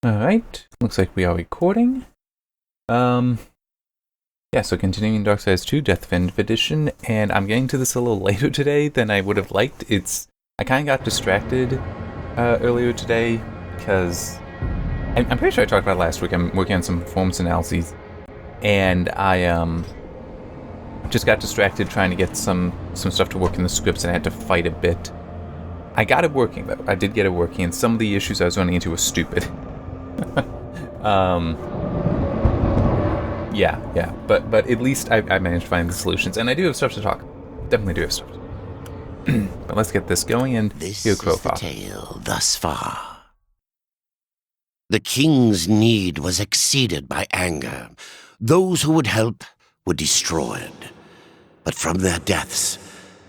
Alright, looks like we are recording. Yeah, so continuing Darksiders II Deathinitive Edition, and I'm getting to this a little later today than I would have liked. I kind of got distracted earlier today, because I'm pretty sure I talked about it last week. I'm working on some performance analyses, and I just got distracted trying to get some stuff to work in the scripts, and I had to fight a bit. I got it working, though. I did get it working, and some of the issues I was running into were stupid. Yeah, but at least I managed to find the solutions, and I do have stuff to talk. Definitely do have stuff. But let's get this going, and this hear is the Crowfire. tale thus far. The king's need was exceeded by anger. Those who would help were destroyed. But from their deaths,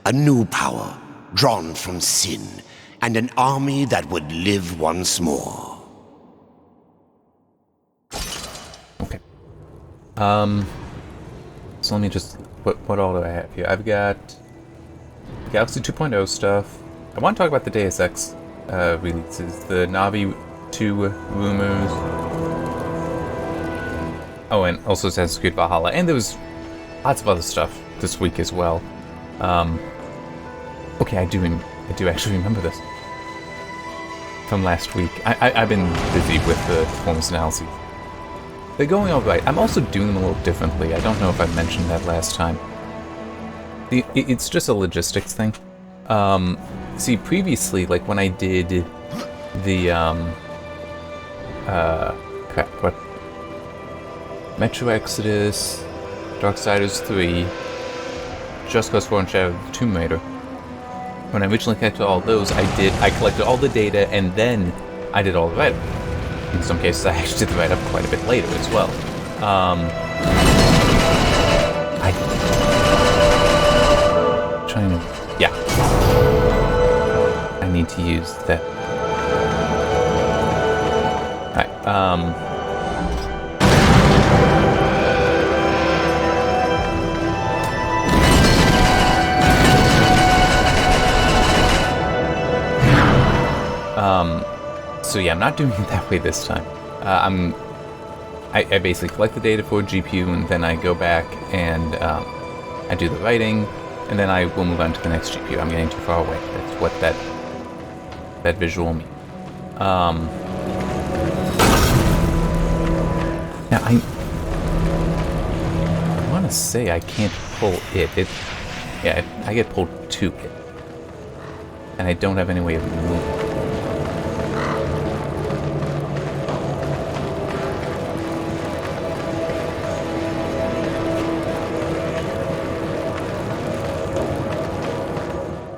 a new power, drawn from sin, and an army that would live once more. Okay. So let me just... What all do I have here? I've got Galaxy 2.0 stuff. I want to talk about the Deus Ex releases. The Navi 2 rumors. Oh, and also Assassin's Creed Valhalla. And there was lots of other stuff this week as well. Okay, I do actually remember this from last week. I've been busy with the performance analyses. They're going alright. I'm also doing them a little differently. I don't know if I mentioned that last time. It's just a logistics thing. See, previously, like when I did the, crap, what? Metro Exodus, Darksiders 3, Just Cause 4 and Shadow of the Tomb Raider. When I originally collected all those, I collected all the data and then I did all the writing. In some cases, I actually did the write-up quite a bit later as well. Yeah. I need to use that. Alright, so yeah, I'm not doing it that way this time. I basically collect the data for GPU, and then I go back and I do the writing, and then I will move on to the next GPU. I'm getting too far away. That's what that visual means. Now I want to say I can't pull it. Yeah, I get pulled to it, and I don't have any way of moving.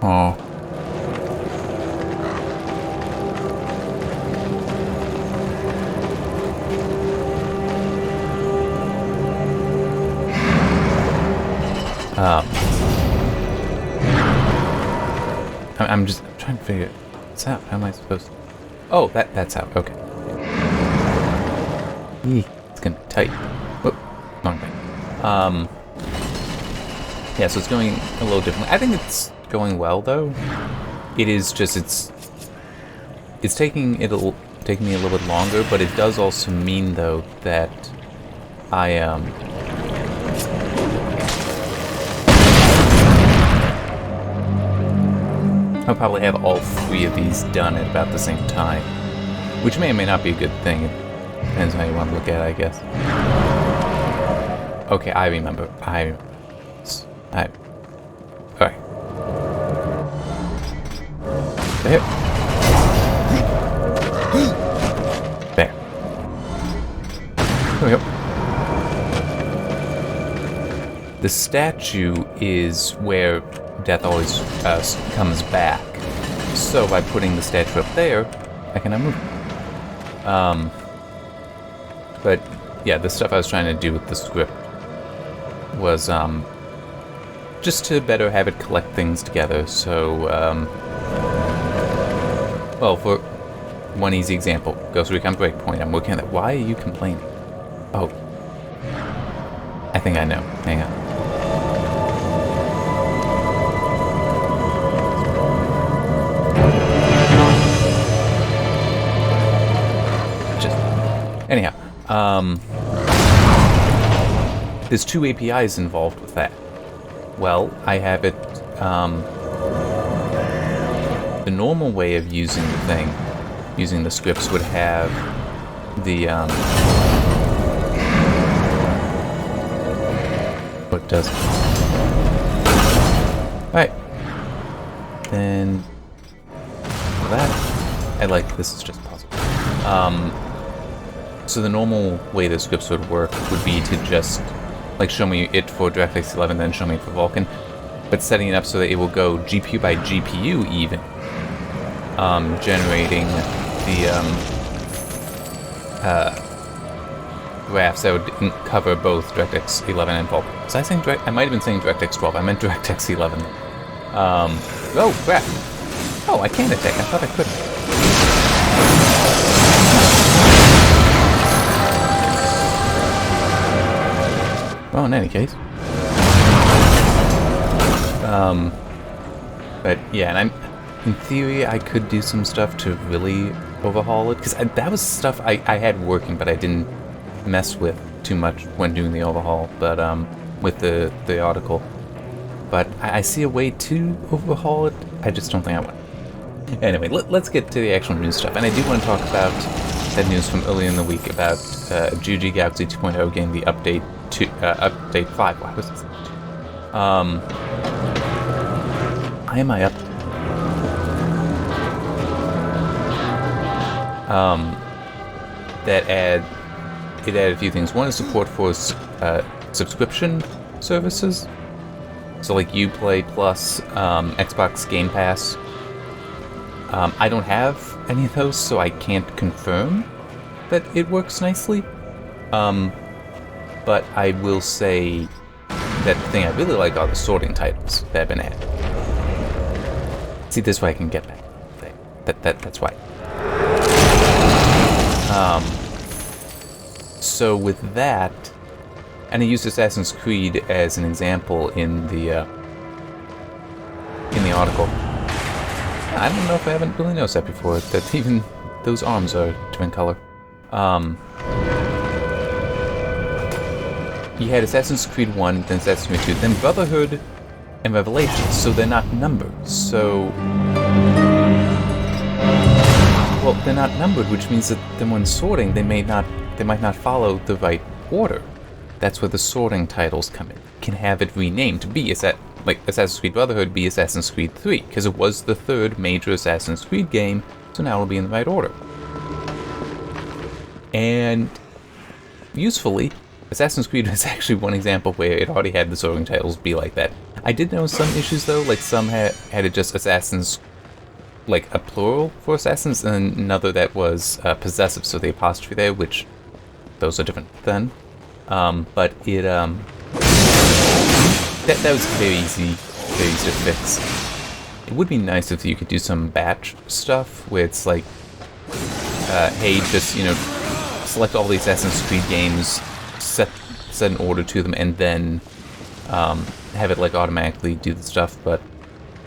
Oh. I'm just trying to figure this out. How am I supposed to... Oh, that's out. Okay. It's gonna be tight. Whoop. Wrong way. Yeah, so it's going a little differently. I think it's going well, though. It is just, it's taking me a little bit longer, but it does also mean, though, that I'll probably have all three of these done at about the same time, which may or may not be a good thing. It depends how you want to look at it, I guess. Okay, I remember. Alright. There. There. There we go. The statue is where death always comes back. So by putting the statue up there, I can move it. But yeah, the stuff I was trying to do with the script was just to better have it collect things together. So, well, for one easy example, Ghost Recon Breakpoint, I'm working on that. Why are you complaining? Oh. I think I know. Hang on. Just There's 2 APIs involved with that. Well, I have it, the normal way of using the thing, using the scripts, would have the, what does it? Alright. Then, that, I like, this is just possible. So the normal way the scripts would work would be to just, like, show me it for DirectX 11, then show me it for Vulkan, but setting it up so that it will go GPU by GPU even, generating the graphs that would cover both DirectX 11 and Vulkan. Was I saying I might have been saying DirectX 12. I meant DirectX 11. Oh crap! Oh, I can't attack. I thought I couldn't. Well, in any case. But yeah, and in theory, I could do some stuff to really overhaul it, because that was stuff I had working, but I didn't mess with too much when doing the overhaul, but with the article. But I see a way to overhaul it. I just don't think I want. Anyway, let's get to the actual news stuff, and I do want to talk about that news from earlier in the week about GG Galaxy 2.0 getting the update to update 5. Why was this? Why am I up? It added a few things. One is support for subscription services. So like Uplay Plus, Xbox Game Pass. I don't have any of those, so I can't confirm that it works nicely. But I will say that the thing I really like are the sorting titles that have been added. See, this way I can get back. That's why. So with that, and I used Assassin's Creed as an example in the article. I don't know if I haven't really noticed that before, that even those arms are different color. You had Assassin's Creed 1, then Assassin's Creed 2, then Brotherhood and Revelations, so they're not numbered. So, well, they're not numbered, which means that then when sorting, they might not follow the right order. That's where the sorting titles come in. You can have it renamed to be like Assassin's Creed Brotherhood be Assassin's Creed 3, because it was the third major Assassin's Creed game, so now it'll be in the right order. And usefully, Assassin's Creed is actually one example where it already had the sorting titles be like that. I did know some issues though, like some had it just Assassins, like a plural for Assassins, and another that was possessive, so the apostrophe there, which those are different then. But it that was very easy to fix. It would be nice if you could do some batch stuff where it's like, hey, just select all the Assassin's Creed games, set an order to them, and then have it like automatically do the stuff. But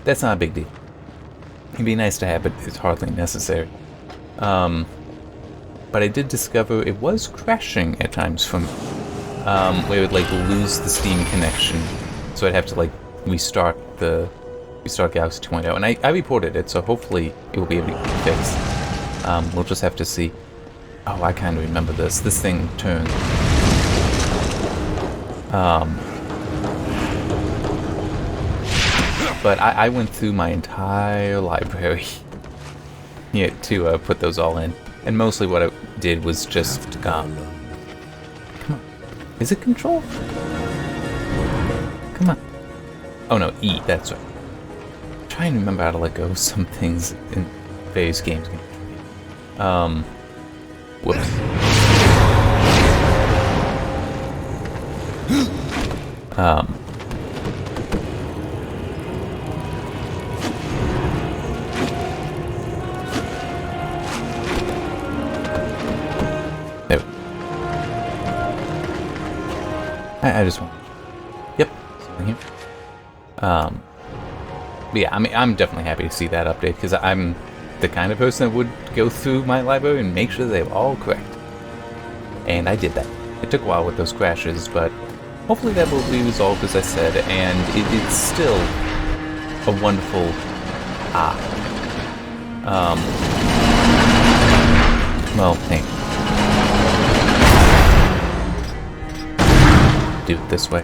that's not a big deal. It'd be nice to have, but it's hardly necessary. But I did discover it was crashing at times from where it would like lose the Steam connection, so I'd have to like restart Galaxy 2.0, and I reported it, so hopefully it will be able to be fixed. We'll just have to see. Oh, I kind of remember this. This thing turned. But I went through my entire library to put those all in, and mostly what I did was just come on. Is it control? Come on. Oh no, E, that's right. I'm trying to remember how to let go of some things in various games. Whoops. There. I just want. Yep. Something here. But yeah, I mean, I'm definitely happy to see that update, because I'm the kind of person that would go through my library and make sure they were all correct. and I did that. It took a while with those crashes, but hopefully that will be resolved, as I said, and it's still a wonderful... well, hey. Do it this way.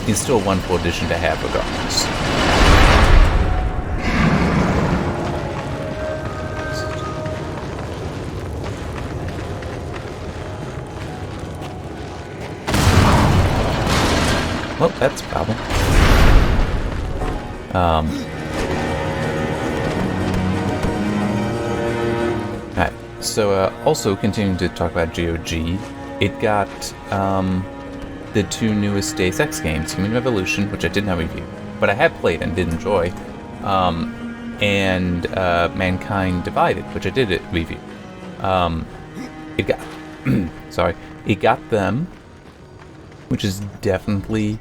It's still a wonderful addition to have regardless. Well, that's a problem. Alright, so also continuing to talk about GOG, it got the two newest Deus Ex games, Human Revolution, which I did not review, but I have played and did enjoy, and Mankind Divided, which I did review. It got, sorry, it got them, which is definitely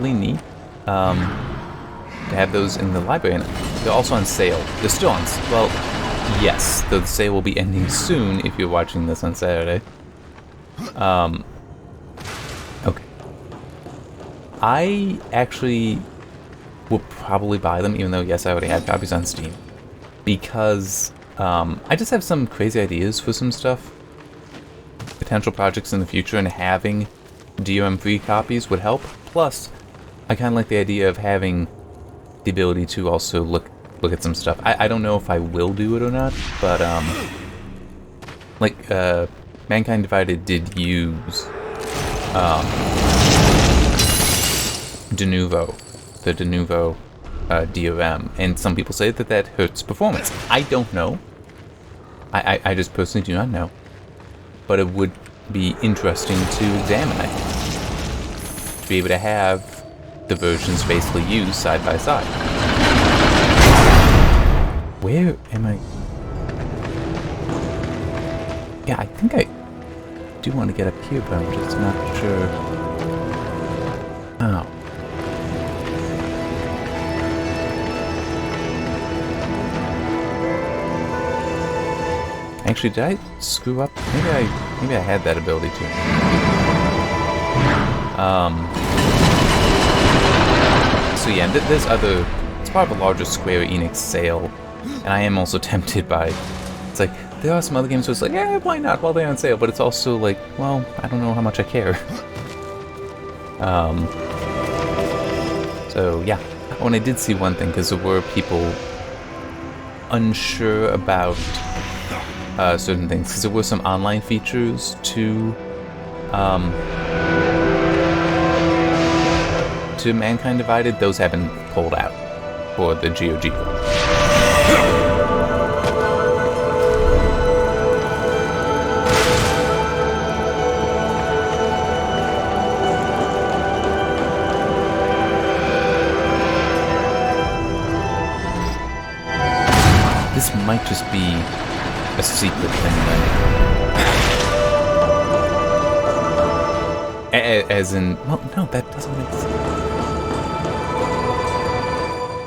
neat, to have those in the library, and they're also on sale. They're still on, well, yes, the sale will be ending soon if you're watching this on Saturday. Okay. I actually will probably buy them, even though, yes, I already had copies on Steam, because I just have some crazy ideas for some stuff, potential projects in the future, and having DRM-free copies would help. Plus, I kind of like the idea of having the ability to also look at some stuff. I don't know if I will do it or not, but like Mankind Divided did use the de novo DRM, and some people say that hurts performance. I don't know. I just personally do not know, but it would be interesting to examine, I think, to be able to have the versions basically used side by side. Where am I? Yeah, I think I do want to get up here, but I'm just not sure. Oh. Actually, did I screw up? Maybe I had that ability to. So yeah, there's other. It's part of a larger Square Enix sale, and I am also tempted by. It's like there are some other games where it's like, yeah, why not while they're on sale? But it's also like, well, I don't know how much I care. So yeah. Oh, and I did see one thing because there were people unsure about certain things, because there were some online features to Mankind Divided. Those have been pulled out for the GOG. This might just be a secret thing, then. As in, well, no, that doesn't make sense.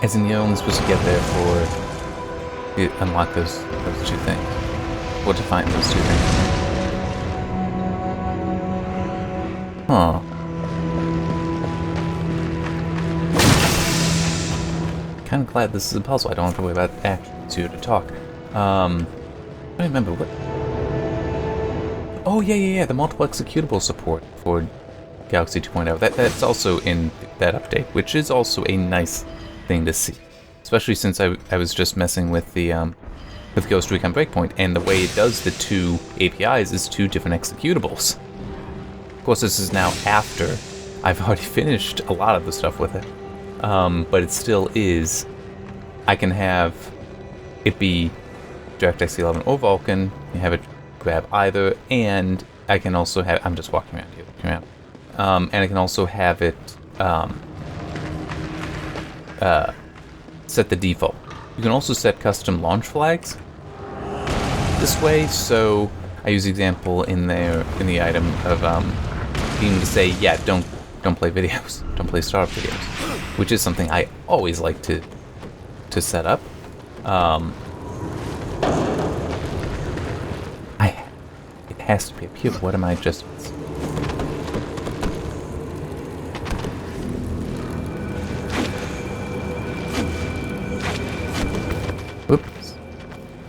As in, you're only supposed to get there for you unlock those two things, or to find those two things. Huh. Kind of glad this is a puzzle. I don't have to worry about actions here to talk. I don't remember what. Oh yeah, the multiple executable support for Galaxy 2.0. That's also in that update, which is also a nice thing to see, especially since I was just messing with the with Ghost Recon Breakpoint, and the way it does the two APIs is two different executables. Of course, this is now after I've already finished a lot of the stuff with it, but it still is. I can have it be DirectX 11 or Vulkan. You have it grab either, and I can also have. I'm just walking around here, and I can also have it set the default. You can also set custom launch flags this way. So I use the example in there in the item of being to say, yeah, don't play videos, don't play startup videos, which is something I always like to has to be up here. What am I just... Whoops.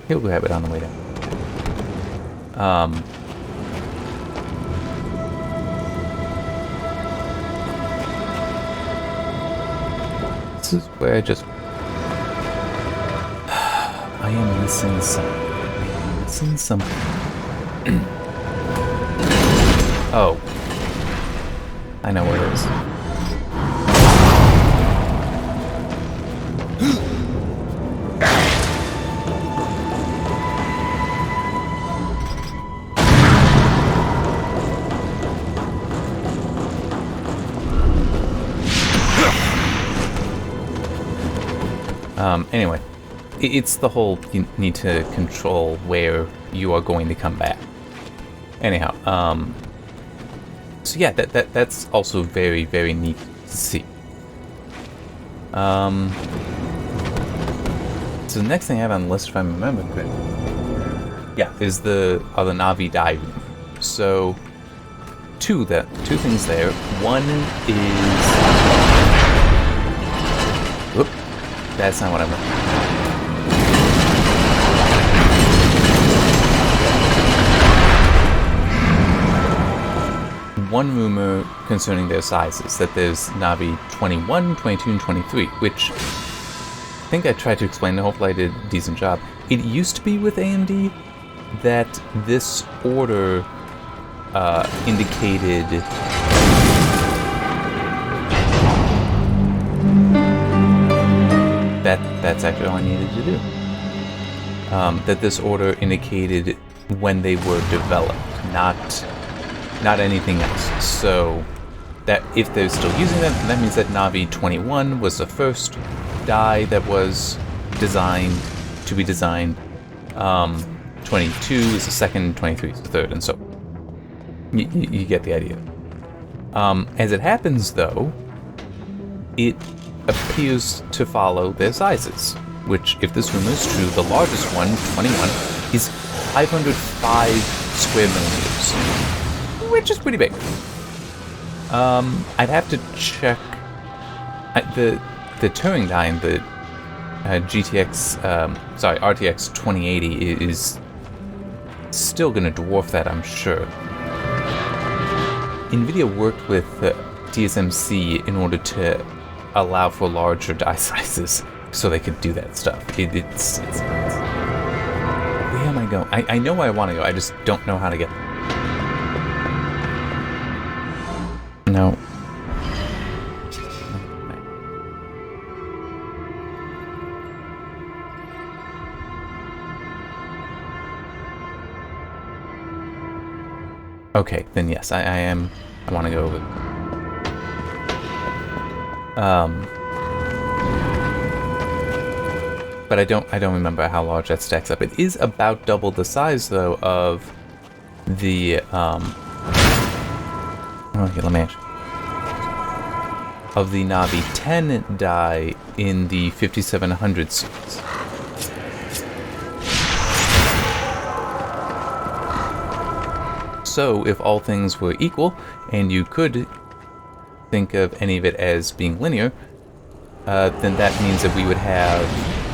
He'll grab it on the way down. This is where I just... I am missing something. I'm missing something. Oh. I know where it is. Anyway, it's the whole you need to control where you are going to come back. Anyhow, so yeah, that's also very, very neat to see. So the next thing I have on the list, if I remember correctly, yeah, is the Navi dive room. So two things there. One is, whoop, that's not what I meant. One rumor concerning their sizes, that there's Navi 21, 22, and 23, which I think I tried to explain, and hopefully I did a decent job. It used to be with AMD that this order indicated that's actually all I needed to do. That this order indicated when they were developed, not anything else. So that if they're still using them, that means that Navi 21 was the first die that was designed to be designed. 22 is the second, 23 is the third, and so you get the idea. As it happens, though, it appears to follow their sizes, which, if this rumor is true, the largest one, 21, is 505 square millimeters, which is pretty big. I'd have to check the Turing die in the RTX 2080 is still going to dwarf that, I'm sure. NVIDIA worked with TSMC in order to allow for larger die sizes so they could do that stuff. It's where am I going? I know where I want to go, I just don't know how to get there. No. Okay, then yes, I want to go with... but I don't remember how large that stacks up. It is about double the size, though, of the, okay, let me ask. Of the Navi 10 die in the 5700 series. So, if all things were equal, and you could think of any of it as being linear, then that means that we would have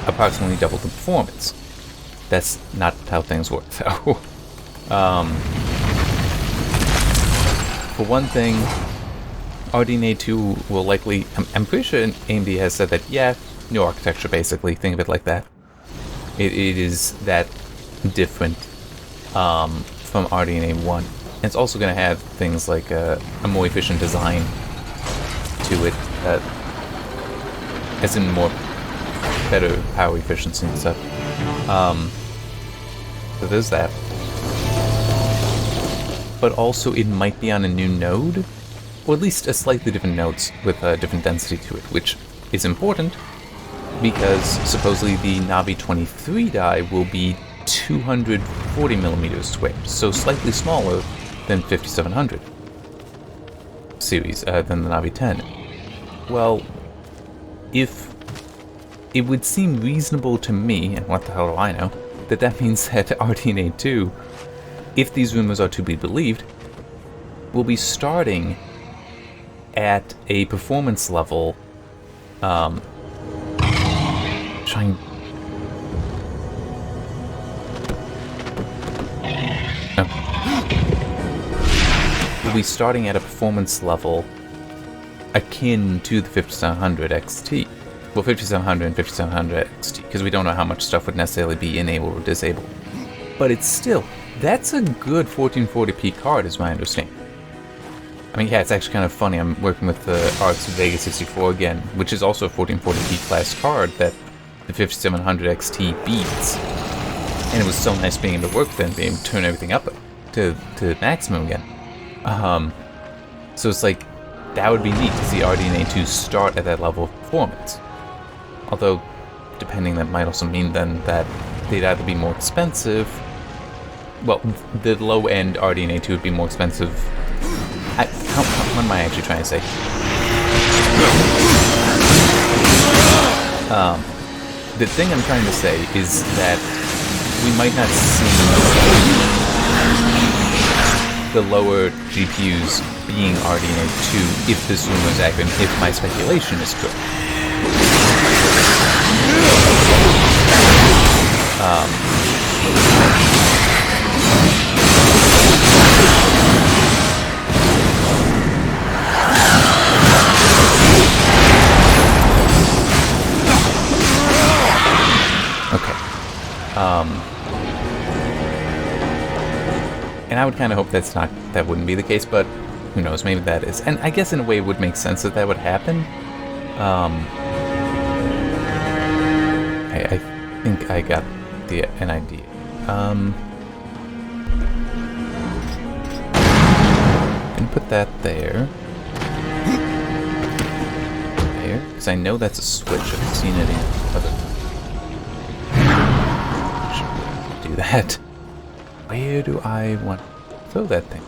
approximately double the performance. That's not how things work, though. For one thing, RDNA 2 will likely... I'm pretty sure AMD has said that, yeah, new architecture, basically. Think of it like that. It is that different from RDNA 1. And it's also going to have things like a more efficient design to it, as in better power efficiency and stuff. So there's that. But also it might be on a new node, or at least a slightly different node with a different density to it, which is important because supposedly the Navi 23 die will be 240 millimeters squared, so slightly smaller than 5700 series, than the Navi 10. Well, if it would seem reasonable to me, and what the hell do I know, that means that RDNA 2 if these rumors are to be believed, will be starting at a performance level, trying... No. Will be starting at a performance level akin to the 5700 XT. Well, 5700 and 5700 XT, because we don't know how much stuff would necessarily be enabled or disabled. But it's still, that's a good 1440p card, is my understanding. I mean, yeah, it's actually kind of funny. I'm working with the RX Vega 64 again, which is also a 1440p class card that the 5700 XT beats. And it was so nice being able to work then, being able to turn everything up to maximum again. So it's like, that would be neat to see RDNA 2 start at that level of performance. Although, depending, that might also mean then that they'd either be more expensive. Well, the low-end RDNA 2 would be more expensive. What am I actually trying to say? The thing I'm trying to say is that we might not see the lower GPUs being RDNA 2 if this rumor is accurate, if my speculation is correct. And I would kind of hope that wouldn't be the case, but who knows, maybe that is. And I guess in a way it would make sense that would happen. I think I got an idea. Can put that there. There, because I know that's a switch. I've seen it in other. Should do that. Where do I want to throw that thing?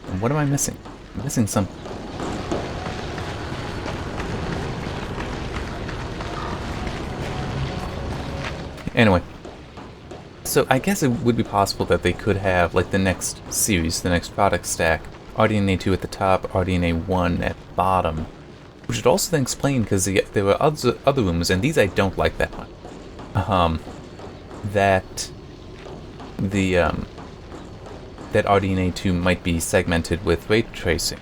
And what am I missing? I'm missing something. Anyway, so I guess it would be possible that they could have, like, the next series, the next product stack, RDNA 2 at the top, RDNA 1 at the bottom, which would also then explain, because there were other rumors, and these I don't like that much, that that RDNA 2 might be segmented with ray tracing,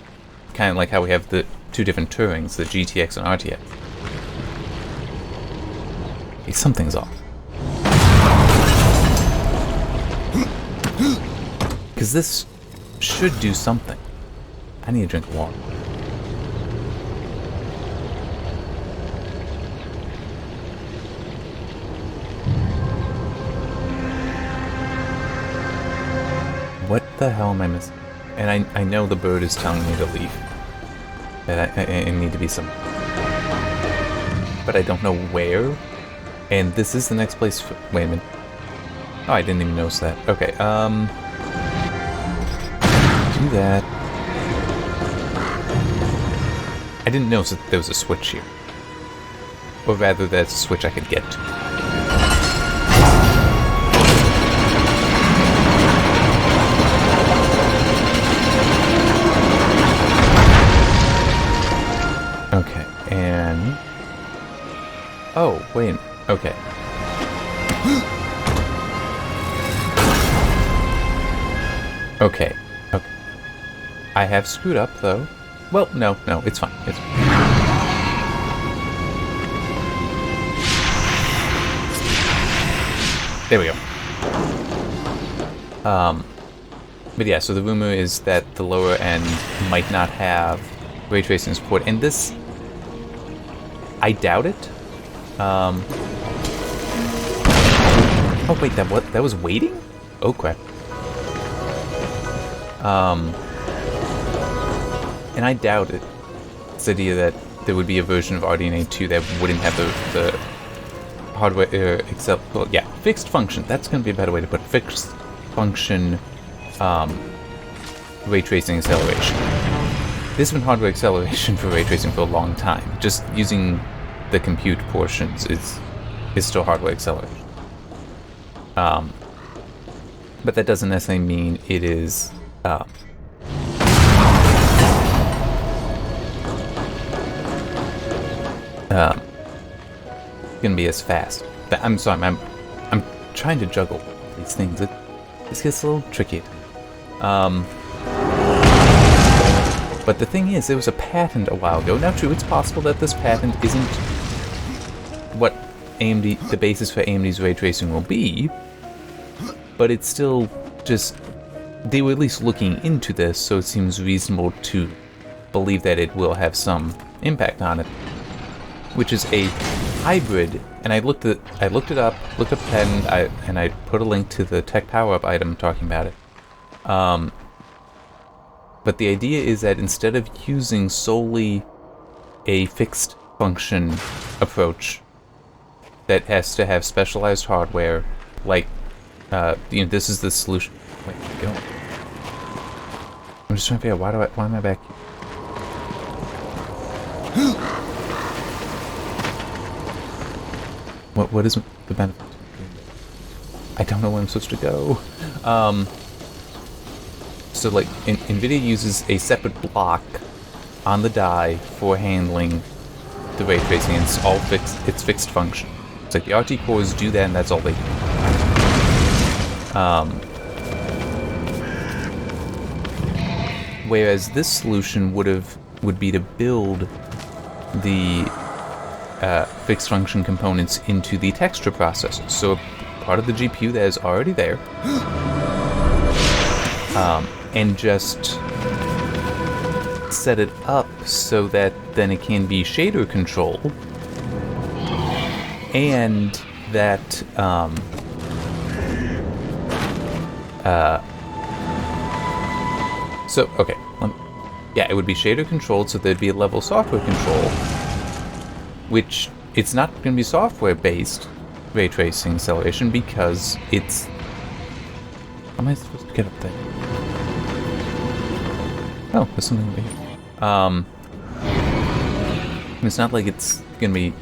kind of like how we have the two different Turings, the GTX and RTX. Okay, something's off. Because this should do something. I need a drink of water. What the hell am I missing? And I know the bird is telling me to leave. That I need to be some... But I don't know where. And this is the next place for... Wait a minute. Oh, I didn't even notice that. Okay, do that. I didn't notice that there was a switch here. Or rather, that's a switch I could get to. Okay, and... Oh, wait. Okay. Okay. Okay. I have screwed up, though. Well, no, it's fine. It's fine. There we go. But yeah, so the rumor is that the lower end might not have ray tracing support, and this... I doubt it. Oh wait, that was waiting? Oh crap. And I doubt it. This idea that there would be a version of RDNA 2 that wouldn't have the hardware, well, yeah, fixed function. That's going to be a better way to put it. Fixed function ray tracing acceleration. There's been hardware acceleration for ray tracing for a long time. Just using the compute portions is still hardware acceleration. but that doesn't necessarily mean it is gonna be as fast. I'm sorry, I'm trying to juggle these things. This gets a little tricky. But the thing is, there was a patent a while ago. Now, true, it's possible that this patent isn't what the basis for AMD's ray tracing will be, but it's still just, they were at least looking into this, so it seems reasonable to believe that it will have some impact on it, which is a hybrid. And I looked it up, looked up the patent, and I put a link to the tech power-up item talking about it. But the idea is that instead of using solely a fixed function approach that has to have specialized hardware, like, this is the solution. Wait, go. I'm just trying to figure out why am I back here? What is the benefit? I don't know where I'm supposed to go. So like, NVIDIA uses a separate block on the die for handling the ray tracing. It's all fixed. It's fixed function. It's like the RT cores do that, and that's all they do. Whereas this solution would be to build the fixed function components into the texture processor. So part of the GPU that is already there. And just set it up so that then it can be shader control, and that so okay, yeah, it would be shader controlled, so there'd be a level of software control, which it's not going to be software based ray tracing acceleration because it's, how am I supposed to get up there? Oh, there's something over here. It's not like it's going to be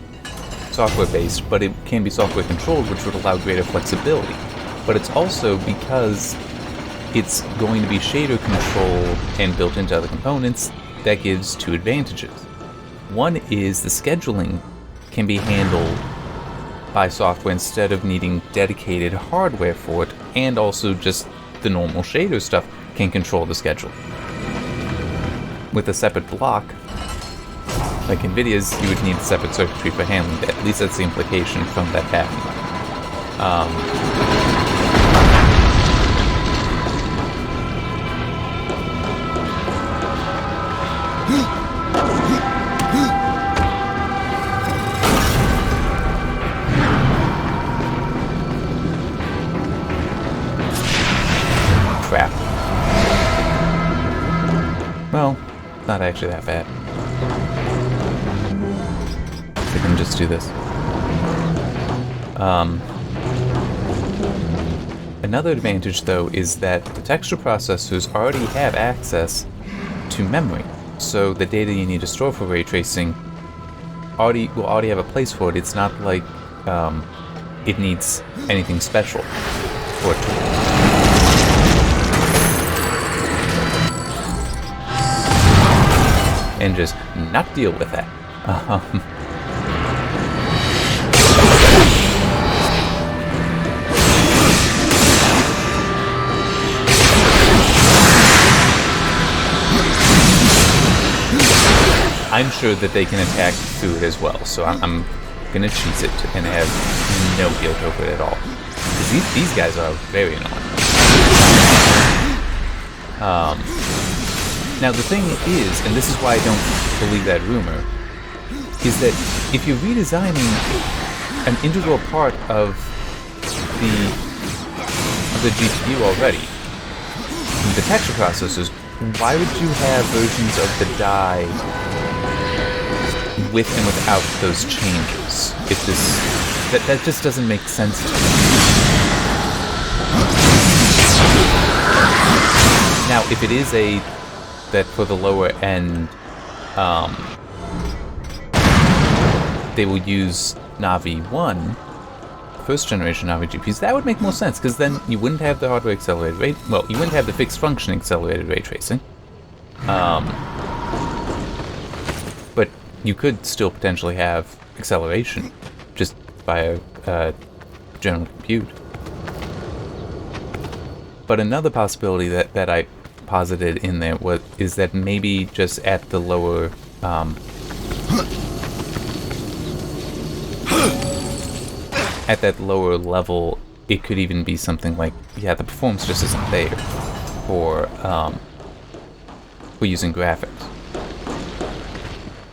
software-based, but it can be software-controlled, which would allow greater flexibility. But it's also, because it's going to be shader controlled and built into other components, that gives two advantages. One is the scheduling can be handled by software instead of needing dedicated hardware for it, and also just the normal shader stuff can control the schedule. With a separate block, like NVIDIA's, you would need a separate circuitry for handling that. At least that's the implication from that patent. Crap. Well, not actually that bad. I can just do this. Another advantage, though, is that the texture processors already have access to memory. So the data you need to store for ray tracing will already have a place for it. It's not like it needs anything special for it to. And just not deal with that. I'm sure that they can attack through it as well, so I'm gonna cheese it and have no guilt over it at all. Because these guys are very annoying. Now the thing is, and this is why I don't believe that rumor, is that if you're redesigning an integral part of the GPU already, the texture processors, why would you have versions of the die with and without those changes? That just doesn't make sense to me. Now, if it is that for the lower end, they will use Navi 1, first generation Navi GPUs, that would make more sense, because then you wouldn't have the hardware accelerated ray. Well, you wouldn't have the fixed function accelerated ray tracing. But you could still potentially have acceleration just by a general compute. But another possibility that I posited in there is that maybe just at the lower at that lower level, it could even be something like, yeah, the performance just isn't there for using graphics.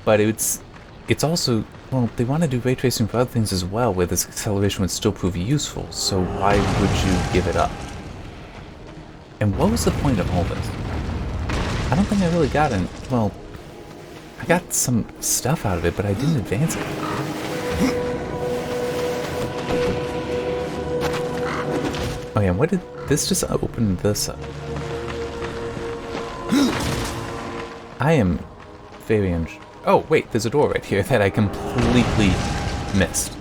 But it's also, well, they want to do ray tracing for other things as well, where this acceleration would still prove useful. So why would you give it up? And what was the point of all this? I don't think I really got it. Well, I got some stuff out of it, but I didn't advance it. Oh yeah, what did this just open this up? I am very oh wait, there's a door right here that I completely missed.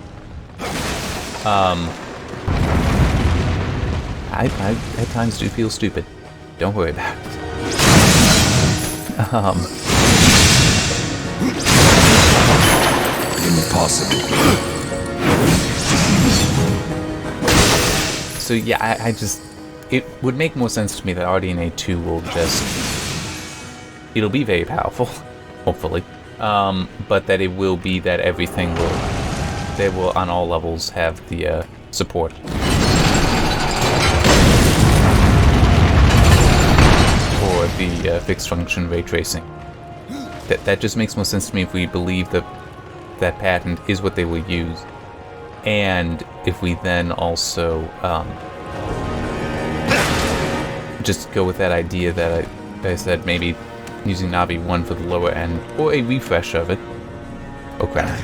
I at times do feel stupid. Don't worry about it. Impossible. So yeah, I just, it would make more sense to me that RDNA 2 will just, it'll be very powerful, hopefully, but that it will be that everything they will on all levels have the support. For the fixed function ray tracing. That just makes more sense to me if we believe that that patent is what they will use. And if we then also just go with that idea that I said, maybe using Navi 1 for the lower end, or a refresh of it. Oh crap.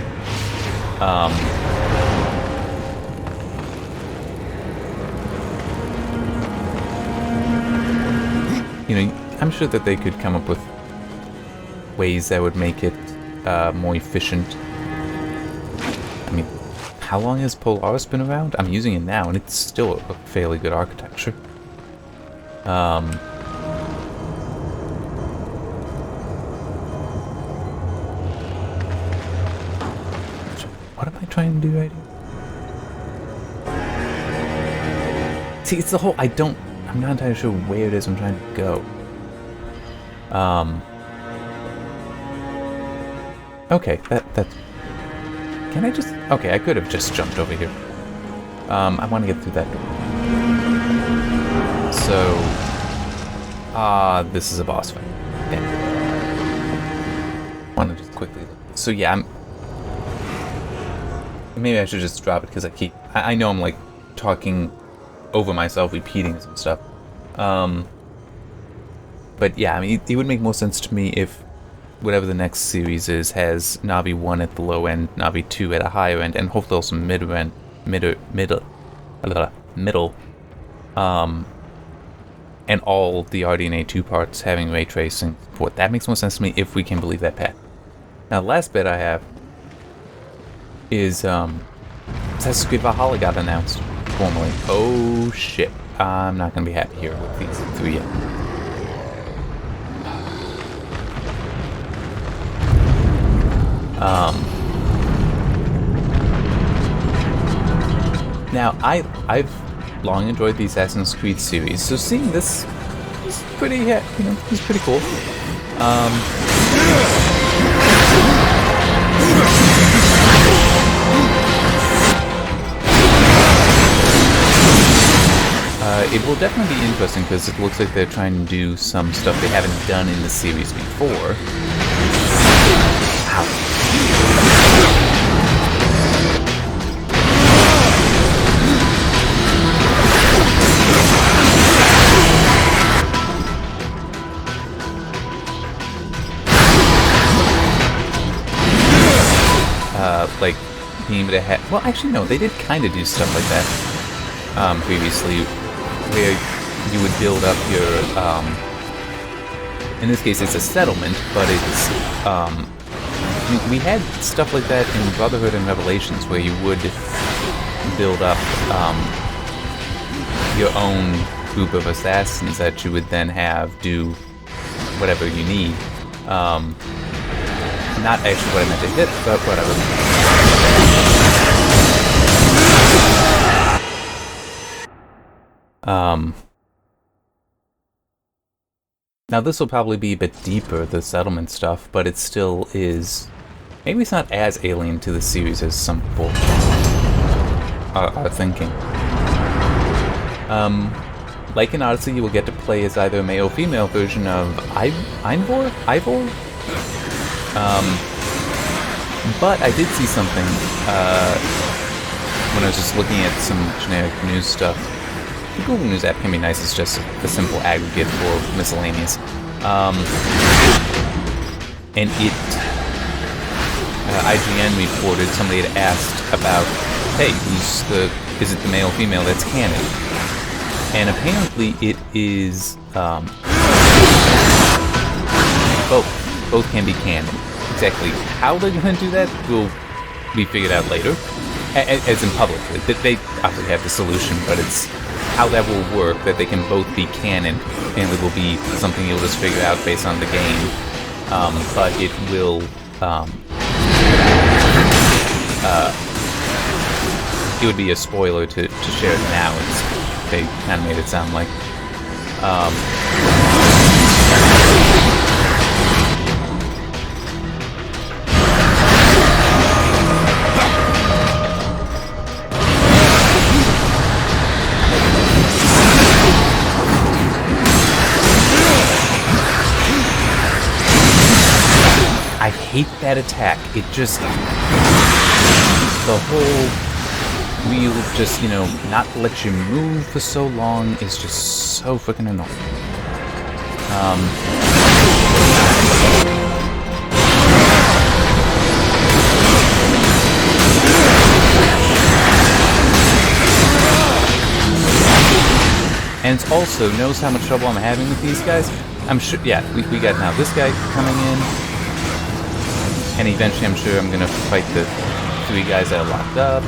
You know, I'm sure that they could come up with ways that would make it more efficient. I mean, how long has Polaris been around? I'm using it now, and it's still a fairly good architecture. What am I trying to do right here? See, it's the whole, I'm not entirely sure where it is I'm trying to go. Okay, that's... Can I just... Okay, I could have just jumped over here. I want to get through that door. So... this is a boss fight. Okay. I want to just quickly... So yeah, maybe I should just drop it, because I know I'm, like, talking over myself, repeating some stuff. But yeah, I mean, it would make more sense to me if whatever the next series is has Navi 1 at the low end, Navi 2 at a higher end, and hopefully also middle, and all the RDNA 2 parts having ray tracing support. That makes more sense to me if we can believe that path. Now, the last bit I have is Assassin's Creed Valhalla got announced formally. Oh shit, I'm not gonna be happy here with these three yet. Now, I've long enjoyed the Assassin's Creed series, so seeing this is pretty, it's pretty cool. It will definitely be interesting because it looks like they're trying to do some stuff they haven't done in the series before. Ow. Like being able to have... Well, actually, no, they did kind of do stuff like that previously, where you would build up your... in this case, it's a settlement, but it's... we had stuff like that in Brotherhood and Revelations, where you would build up your own group of assassins that you would then have do whatever you need. Not actually what I meant to hit, but whatever. Now this will probably be a bit deeper, the settlement stuff, but it still is... Maybe it's not as alien to the series as some people are thinking. Like in Odyssey, you will get to play as either a male or female version of Ivor? But I did see something when I was just looking at some generic news stuff. The Google News app can be nice, it's just a simple aggregate for miscellaneous. And IGN reported somebody had asked about, hey, is it the male or female that's canon? And apparently it is both. Both can be canon. Exactly how they're going to do that will be figured out later, as in publicly. They obviously have the solution, but it's how that will work, that they can both be canon, and it will be something you'll just figure out based on the game. But it will... it would be a spoiler to share it now. They kind of made it sound like. I hate that attack. It just... The whole wheel just, not let you move for so long is just so freaking annoying. And it's also, knows how much trouble I'm having with these guys? I'm sure, yeah, we got now this guy coming in. And eventually I'm sure I'm gonna fight the 3 guys that are locked up.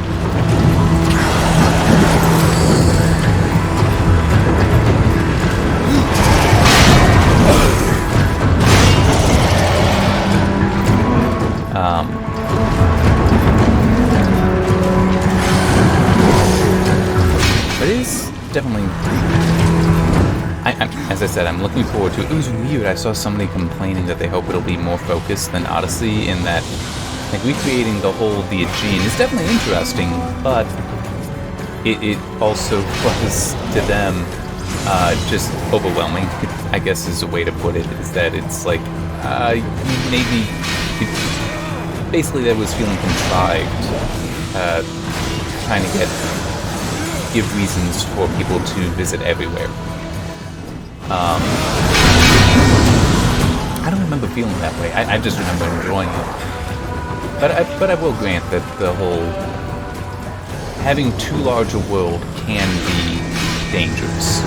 But it is definitely... as I said, I'm looking forward to it. It was weird. I saw somebody complaining that they hope it'll be more focused than Odyssey, in that like recreating the whole the Aegean is definitely interesting, but it also was to them just overwhelming, I guess is a way to put it, is that it's like maybe basically that was feeling contrived, trying to give reasons for people to visit everywhere. I don't remember feeling that way. I just remember enjoying it. But I will grant that the whole having too large a world can be dangerous.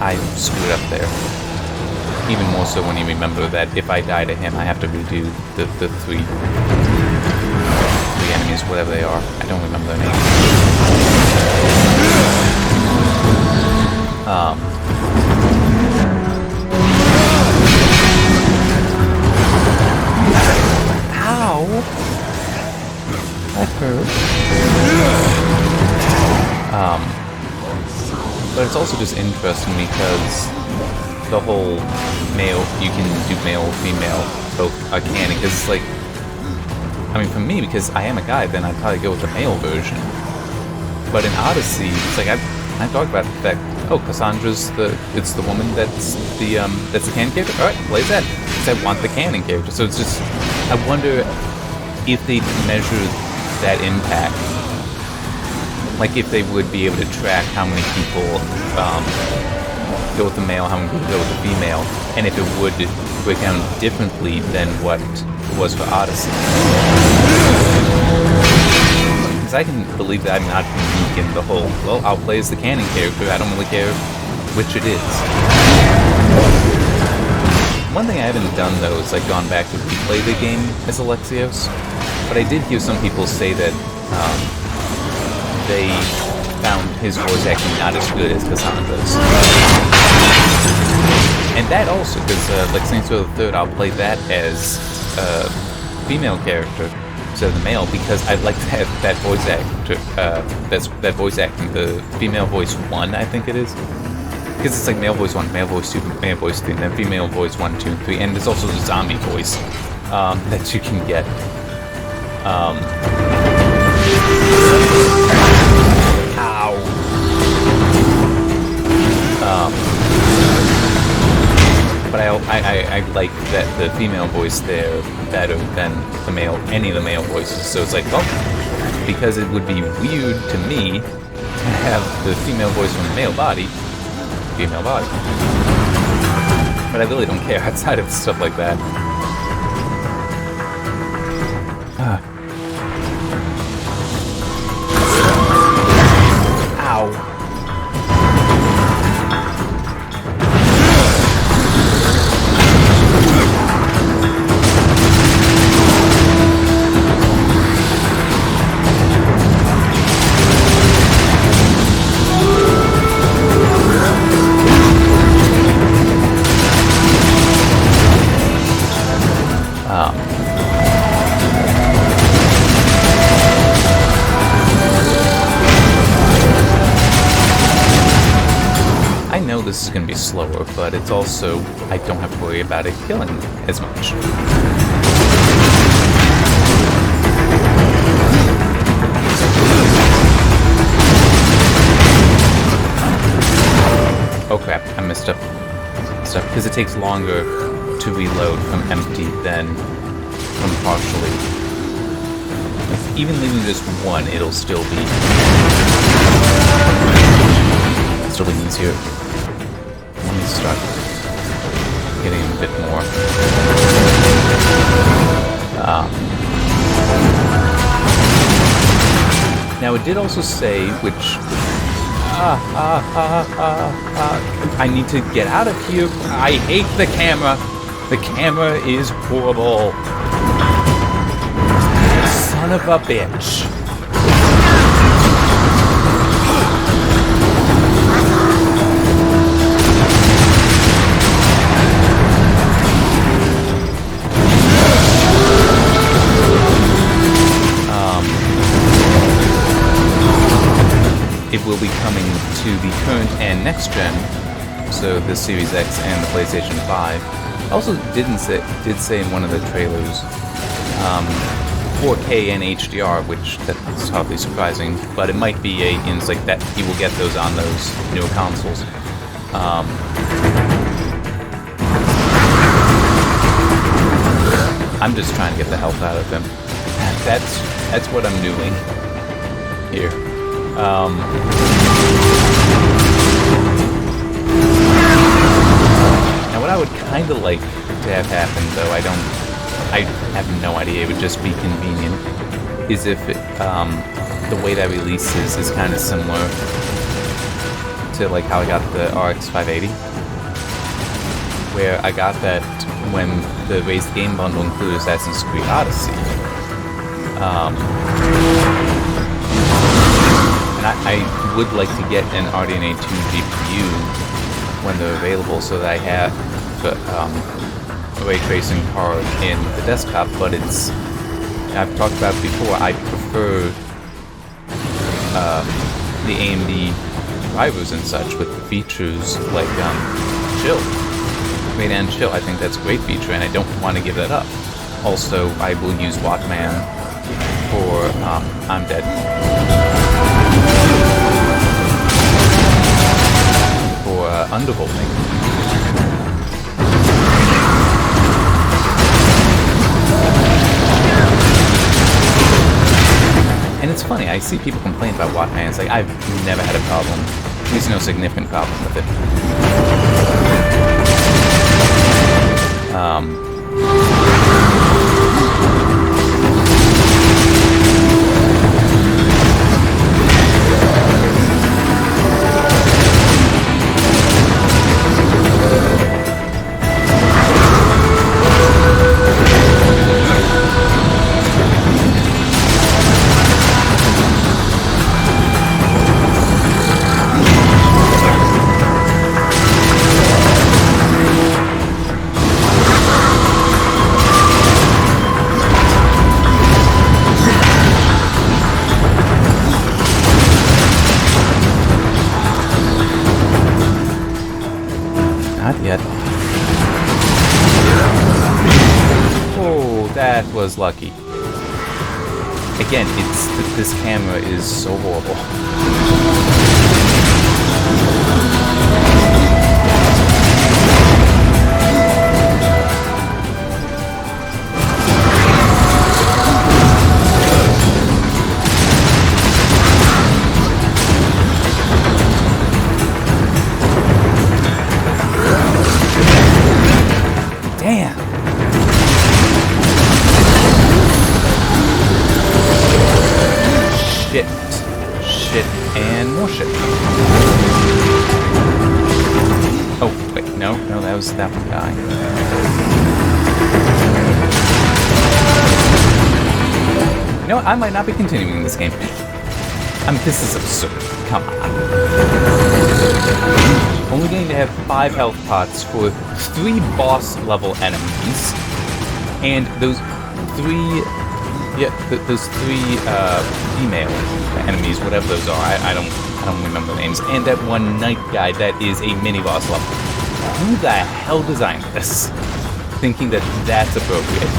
I screwed up there. Even more so when you remember that if I die to him, I have to redo the three enemies, whatever they are. I don't remember their names. Ow! That hurt. But it's also just interesting because the whole male, you can do male or female, both are canon, because like, I mean for me, because I am a guy, then I'd probably go with the male version. But in Odyssey, it's like, I talked about the fact, oh, Cassandra's it's the woman that's the canon character? Alright, play that. Because I want the canon character. So it's just, I wonder if they measure that impact. Like if they would be able to track how many people go with the male, how many people go with the female, and if it would break down differently than what it was for Odyssey. Because I can believe that I'm not unique in the whole, well, I'll play as the canon character, I don't really care which it is. One thing I haven't done though is like gone back to replay the game as Alexios. But I did hear some people say that they found his voice acting not as good as Cassandra's. And that also, because like Saints Row the Third, I'll play that as a female character instead of the male, because I'd like to have that voice actor, that voice acting, the female voice 1, I think it is. Because it's like male voice 1, male voice 2, male voice 3, and then female voice 1, 2, and 3, and there's also the zombie voice that you can get. But I like that the female voice there better than the male, any of the male voices. So it's like, well, because it would be weird to me to have the female voice from the male body, female body. But I really don't care outside of stuff like that. Ow. I know this is going to be slower, but it's also, I don't have to worry about it killing as much. Oh crap, I messed up stuff, because it takes longer to reload from empty than from partially. Even leaving just one, it'll still be easier. Let me start getting a bit more. Now it did also say, which I need to get out of here. I hate the camera. The camera is horrible. Son of a bitch. It will be coming to the current and next gen, so the Series X and the PlayStation 5. Also did say in one of the trailers 4K and HDR, which that's hardly surprising, but it might be it's like that you will get those on those newer consoles. I'm just trying to get the health out of him. That's what I'm doing here. Now what I would kind of like to have happen, though I have no idea, it would just be convenient, is if it, the way that releases is kind of similar to like how I got the RX 580, where I got that when the raised game bundle included Assassin's Creed Odyssey. And I would like to get an RDNA 2 GPU when they're available, so that I have a ray tracing card in the desktop. But I've talked about it before, I prefer the AMD drivers and such with features like chill. Raid chill, I think that's a great feature, and I don't want to give that up. Also, I will use Wattman for I'm Dead. For undervolting. And it's funny, I see people complain about Wattman. It's like, I've never had a problem, at least no significant problem with it. was lucky. Again, this camera is so horrible. Damn. Shit, and more shit. Oh, wait, no, that was that one guy. You know what, I might not be continuing this game. This is absurd. Come on. Only going to have 5 health pots for 3 boss level enemies, and those 3 female enemies, whatever those are. I don't remember the names. And that one knight guy that is a mini boss level. Who the hell designed this? Thinking that that's appropriate.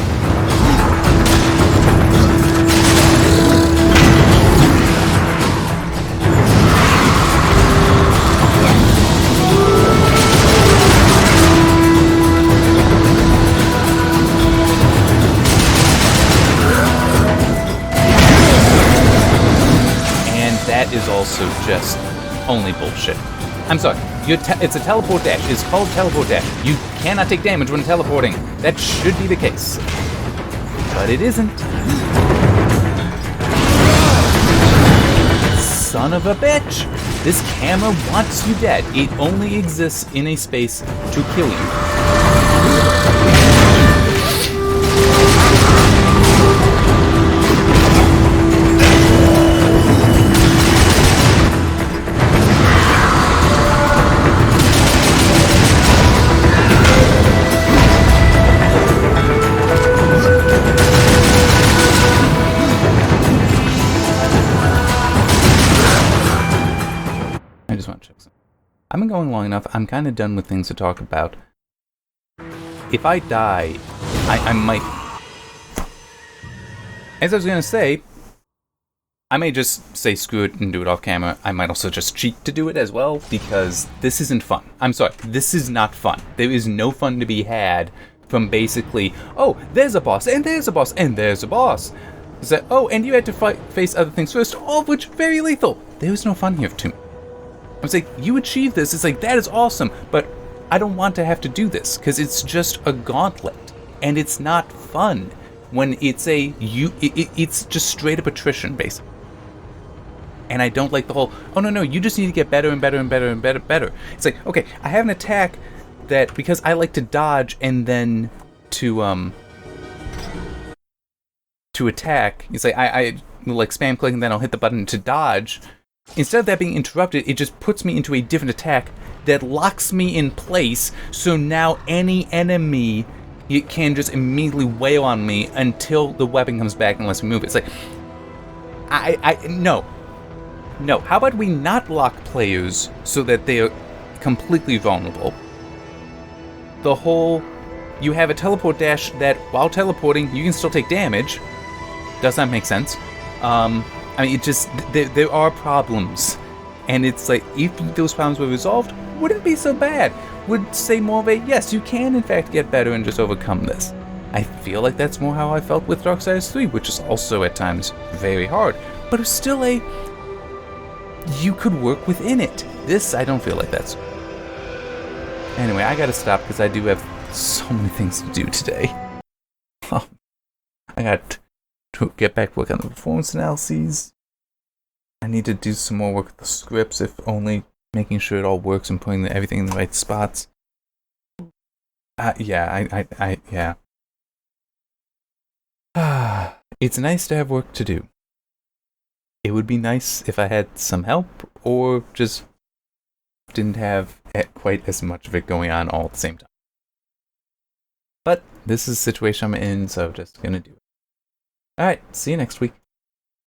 That is also just only bullshit. I'm sorry, it's a teleport dash. It's called teleport dash. You cannot take damage when teleporting. That should be the case. But it isn't. Son of a bitch! This camera wants you dead. It only exists in a space to kill you. I just want to check something. I've been going long enough. I'm kind of done with things to talk about. If I die, I might... As I was going to say, I may just say screw it and do it off camera. I might also just cheat to do it as well, because this isn't fun. I'm sorry, this is not fun. There is no fun to be had from basically, oh, there's a boss, and there's a boss, and there's a boss. It's like, oh, and you had to face other things first, all of which very lethal. There was no fun here to me. I was like, you achieved this. It's like, that is awesome, but I don't want to have to do this because it's just a gauntlet, and it's not fun when it's it's just straight up attrition, basically. And I don't like the whole, oh no, you just need to get better and better and better and better. It's like, okay, I have an attack that, because I like to dodge and then to attack, it's like I like spam click and then I'll hit the button to dodge. Instead of that being interrupted, it just puts me into a different attack that locks me in place, so now any enemy, it can just immediately wail on me until the weapon comes back unless we move it. It's like, no. How about we not lock players so that they are completely vulnerable? The whole, you have a teleport dash that while teleporting, you can still take damage. Does not make sense. I mean, it just, there are problems. And it's like, if those problems were resolved, wouldn't be so bad. Would say more of a, yes, you can in fact get better and just overcome this. I feel like that's more how I felt with Darksiders 3, which is also at times very hard. But it's still you could work within it. This, I don't feel like that's. Anyway, I gotta stop because I do have so many things to do today. I got to get back work on the performance analyses. I need to do some more work with the scripts, if only making sure it all works and putting everything in the right spots. Yeah. It's nice to have work to do. It would be nice if I had some help, or just didn't have quite as much of it going on all at the same time. But this is the situation I'm in, so I'm just gonna do it. Alright, see you next week.